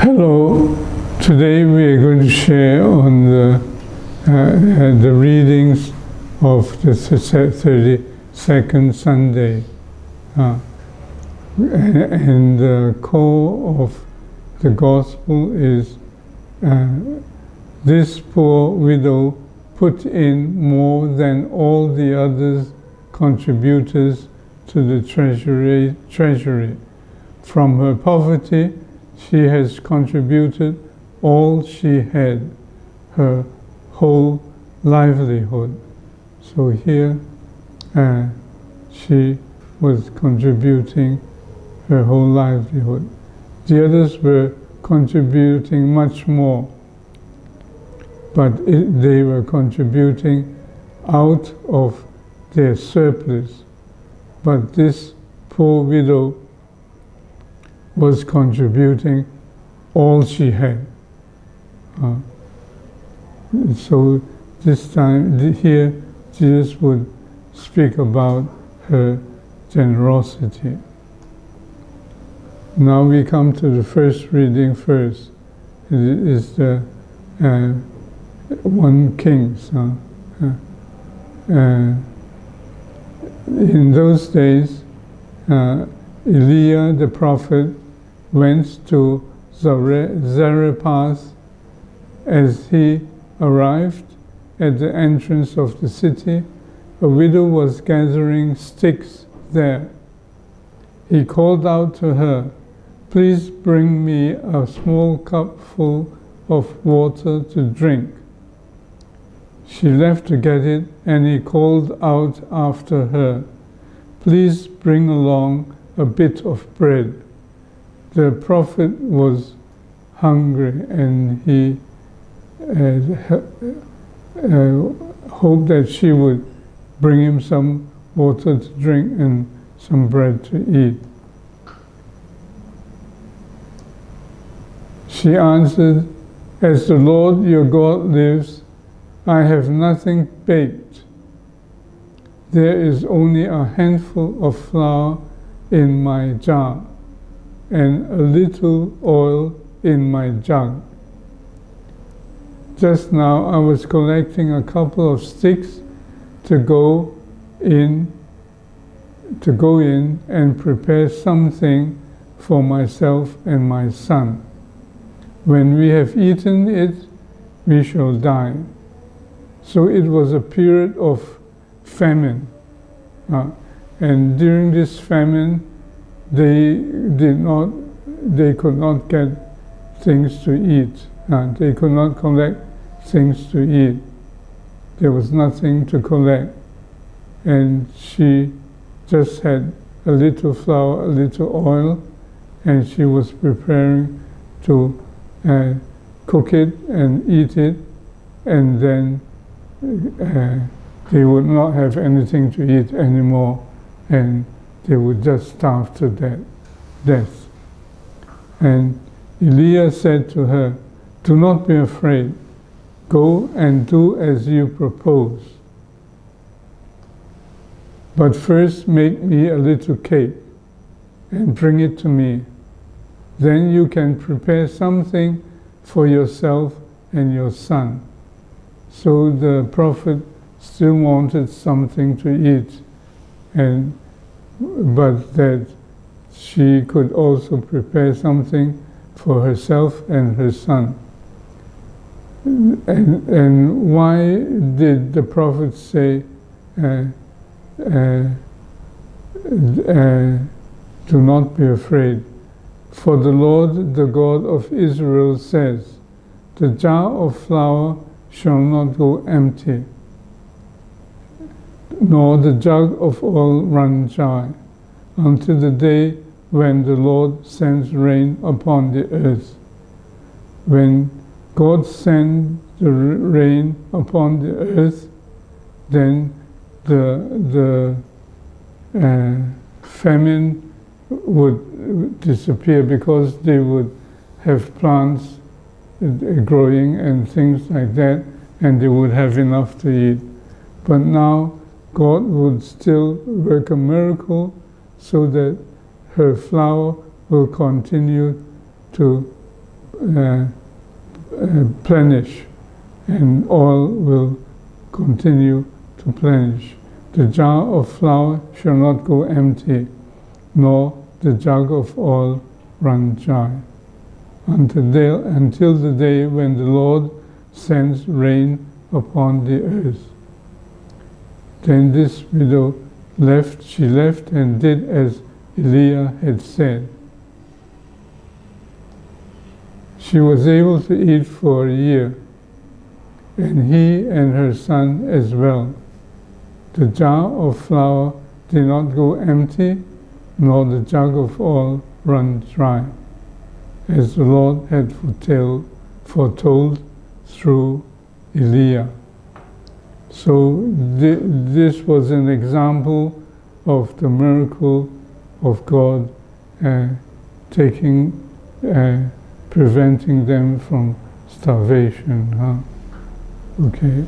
Hello, today we are going to share on the readings of the 32nd Sunday. And the core of the Gospel is this poor widow put in more than all the other contributors to the treasury. From her poverty, she has contributed all she had, her whole livelihood. So here she was contributing her whole livelihood. The others were contributing much more, but they were contributing out of their surplus. But this poor widow was contributing all she had. So this time, here, Jesus would speak about her generosity. Now we come to the first reading first. It is the 1 Kings. In those days, Elijah the prophet went to Zarephath. As he arrived at the entrance of the city, a widow was gathering sticks there. He called out to her, "Please bring me a small cupful of water to drink." She left to get it, and he called out after her, "Please bring along a bit of bread." The prophet was hungry, and he hoped that she would bring him some water to drink and some bread to eat. She answered, "As the Lord your God lives, I have nothing baked. There is only a handful of flour in my jar and a little oil in my jug. Just now I was collecting a couple of sticks to go in and prepare something for myself and my son. When we have eaten it, we shall die." So it was a period of famine. And during this famine, they could not get things to eat. They could not collect things to eat. There was nothing to collect. And she just had a little flour, a little oil, and she was preparing to cook it and eat it, and then they would not have anything to eat anymore, and they would just starve to death. And Elijah said to her, "Do not be afraid. Go and do as you propose. But first make me a little cake and bring it to me. Then you can prepare something for yourself and your son." So the prophet still wanted something to eat, but that she could also prepare something for herself and her son. And why did the prophet say, "Do not be afraid"? For the Lord, the God of Israel, says, "The jar of flour shall not go empty, nor the jug of oil run dry, until the day when the Lord sends rain upon the earth." When God sends the rain upon the earth, then the famine would disappear, because they would have plants growing and things like that, and they would have enough to eat. But now God would still work a miracle so that her flour will continue to plenish, and oil will continue to plenish. The jar of flour shall not go empty, nor the jug of oil run dry, until the day when the Lord sends rain upon the earth. Then this widow she left and did as Elijah had said. She was able to eat for a year, and he and her son as well. The jar of flour did not go empty, nor the jug of oil run dry, as the Lord had foretold through Elijah. So this was an example of the miracle of God preventing them from starvation. Okay.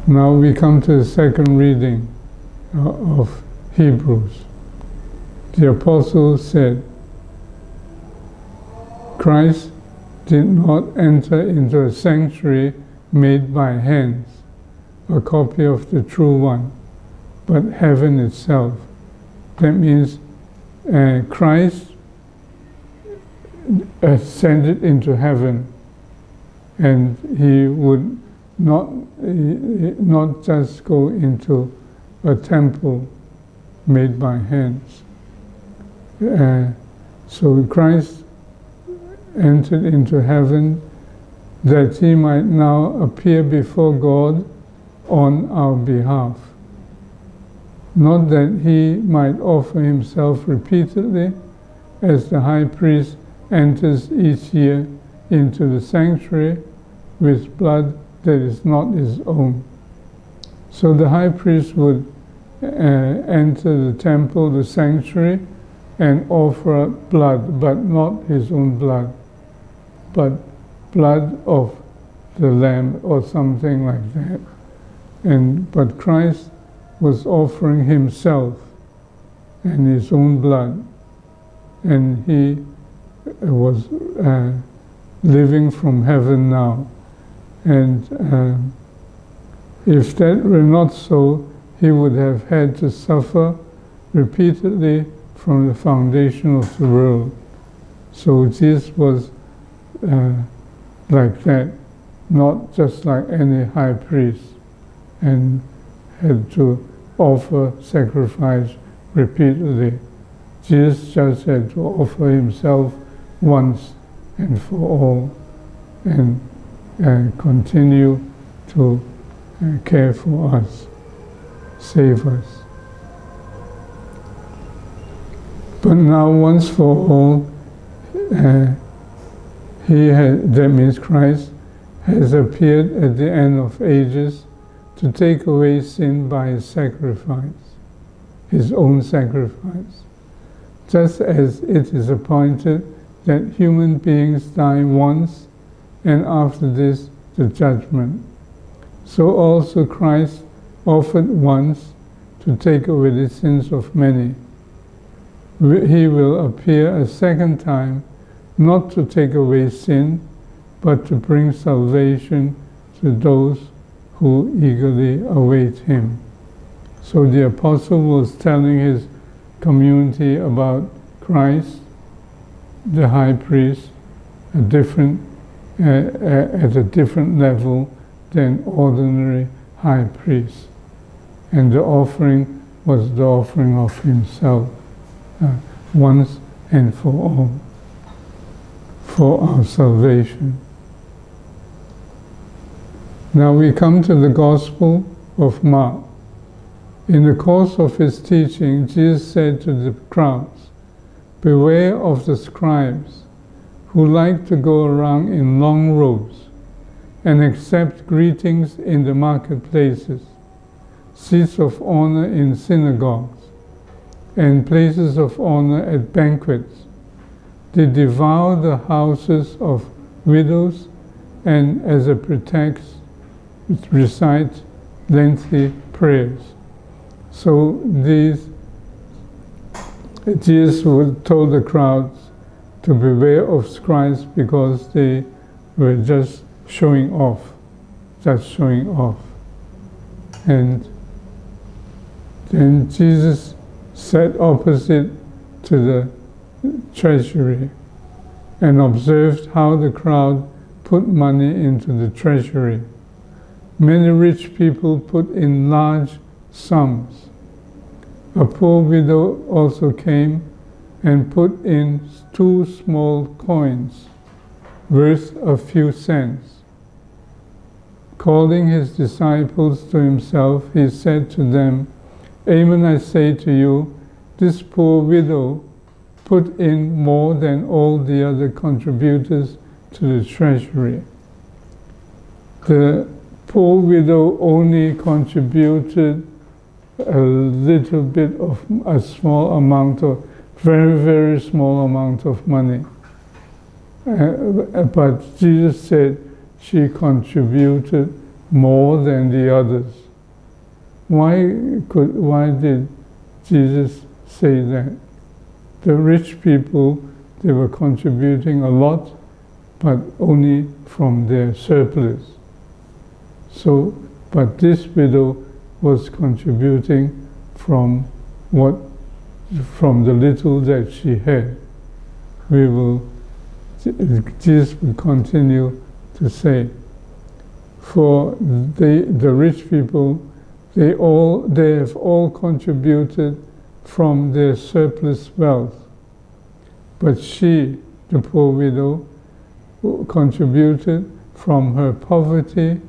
Now we come to the second reading of Hebrews. The apostle said, Christ did not enter into a sanctuary made by hands, a copy of the true one, but heaven itself. That means Christ ascended into heaven, and he would not just go into a temple made by hands. So Christ entered into heaven that he might now appear before God on our behalf. Not that he might offer himself repeatedly, as the high priest enters each year into the sanctuary with blood that is not his own. So the high priest would enter the temple, the sanctuary, and offer up blood, but not his own blood, but blood of the lamb or something like that. But Christ was offering himself and his own blood, and he was living from heaven now. And if that were not so, he would have had to suffer repeatedly from the foundation of the world. So Jesus was like that, not just like any high priest, and had to offer sacrifice repeatedly. Jesus just had to offer himself once and for all, and continue to care for us, save us. But now, once for all, that means Christ has appeared at the end of ages to take away sin by his sacrifice, his own sacrifice. Just as it is appointed that human beings die once, and after this the judgment, so also Christ offered once to take away the sins of many. He will appear a second time, not to take away sin, but to bring salvation to those who eagerly await him. So the apostle was telling his community about Christ, the high priest, at a different level than ordinary high priests. And the offering was the offering of himself, once and for all, for our salvation. Now we come to the Gospel of Mark. In the course of his teaching, Jesus said to the crowds, "Beware of the scribes who like to go around in long robes and accept greetings in the marketplaces, seats of honor in synagogues, and places of honor at banquets. They devour the houses of widows and, as a pretext, recite lengthy prayers." So Jesus told the crowds to beware of scribes because they were just showing off, And then Jesus sat opposite to the treasury and observed how the crowd put money into the treasury. Many rich people put in large sums. A poor widow also came and put in 2 small coins worth a few cents. Calling his disciples to himself, he said to them, "Amen, I say to you, this poor widow put in more than all the other contributors to the treasury. The poor widow only contributed a little bit of a small amount of, very, very small amount of money. But Jesus said she contributed more than the others." Why did Jesus say that? The rich people, they were contributing a lot, but only from their surplus. But this widow was contributing from the little that she had. Jesus will continue to say, for the rich people, they have all contributed from their surplus wealth. But she, the poor widow, contributed from her poverty.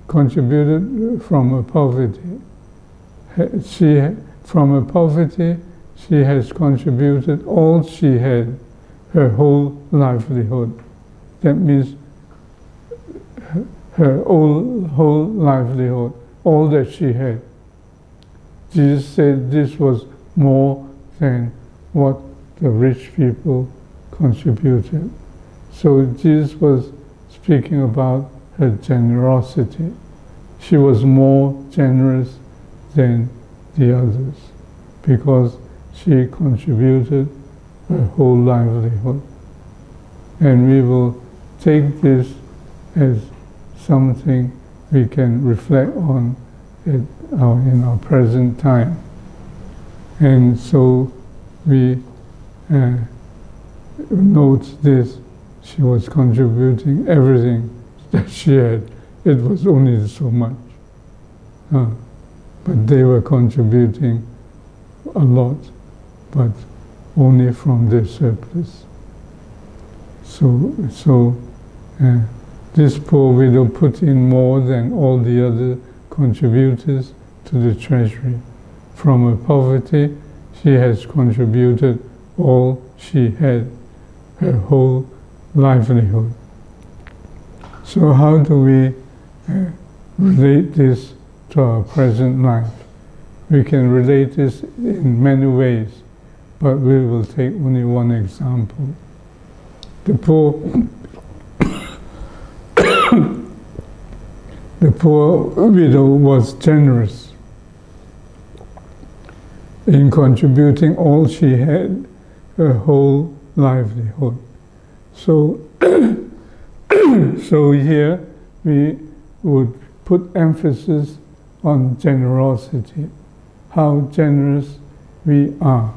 From her poverty, she has contributed all she had, her whole livelihood. That means her whole livelihood, all that she had. Jesus said this was more than what the rich people contributed. So Jesus was speaking about her generosity. She was more generous than the others because she contributed her whole livelihood. And we will take this as something we can reflect on in our present time. And so we note this, she was contributing everything that she had. It was only so much. But they were contributing a lot, but only from their surplus. This poor widow put in more than all the other contributors to the treasury. From her poverty, she has contributed all she had, her whole livelihood. So how do we relate this to our present life? We can relate this in many ways, but we will take only one example. The poor widow was generous in contributing all she had, her whole livelihood. So here we would put emphasis on generosity, how generous we are.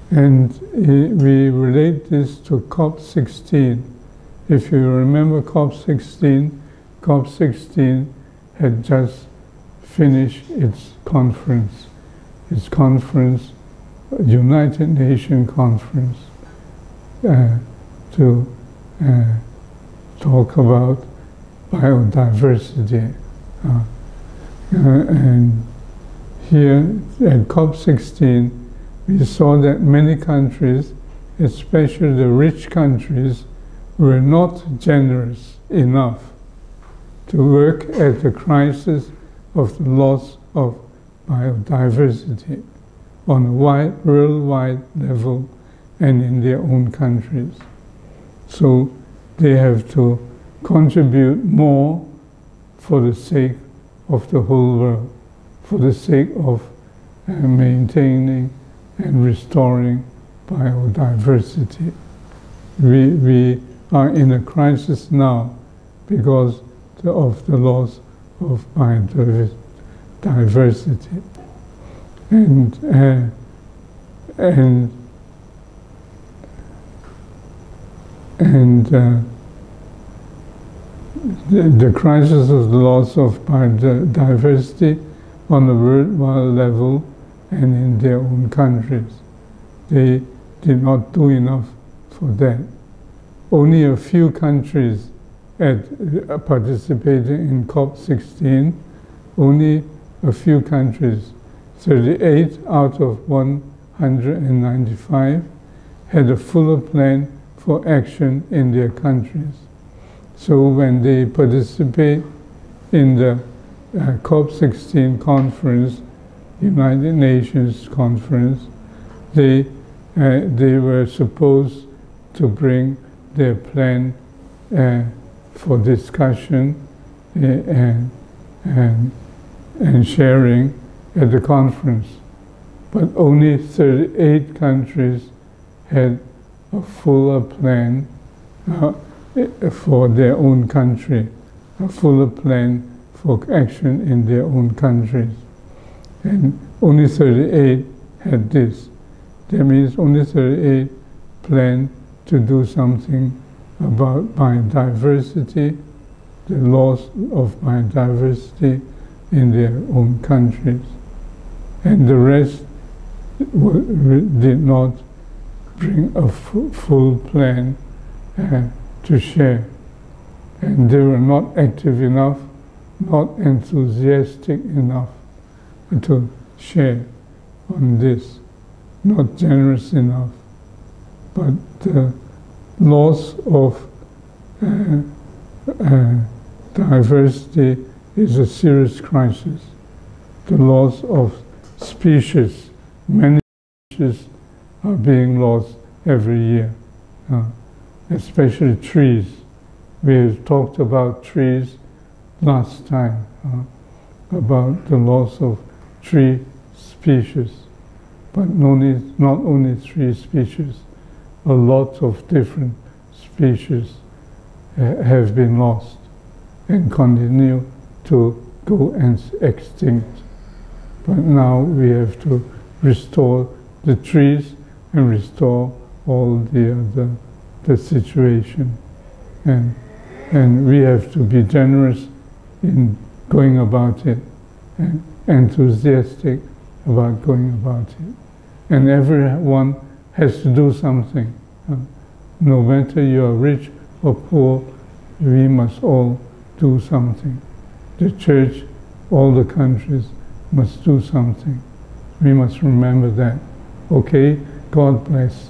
And we relate this to COP16. If you remember COP16 had just finished its conference, United Nations conference, to talk about biodiversity. And here at COP16, we saw that many countries, especially the rich countries, were not generous enough to work at the crisis of the loss of biodiversity on a worldwide level and in their own countries. So they have to contribute more for the sake of the whole world, for the sake of maintaining and restoring biodiversity. We are in a crisis now because of the loss of biodiversity. And the crisis of the loss of biodiversity on the worldwide level and in their own countries. They did not do enough for that. Only a few countries participated in COP16. Only a few countries, 38 out of 195, had a fuller plan for action in their countries. So when they participate in the COP16 conference, United Nations conference, they were supposed to bring their plan for discussion and sharing at the conference. But only 38 countries had a fuller plan for their own country, a fuller plan for action in their own countries. And only 38 had this. That means only 38 planned to do something about biodiversity, the loss of biodiversity in their own countries. And the rest did not bring a full plan to share. And they were not active enough, not enthusiastic enough to share on this, not generous enough. But the loss of diversity is a serious crisis. The loss of species, many species are being lost every year, especially trees. We have talked about trees last time, about the loss of tree species. But not only tree species, a lot of different species have been lost and continue to go extinct. But now we have to restore the trees and restore all the situation. And we have to be generous in going about it and enthusiastic about going about it. And everyone has to do something. No matter you are rich or poor, we must all do something. The church, all the countries must do something. We must remember that. Okay? God bless.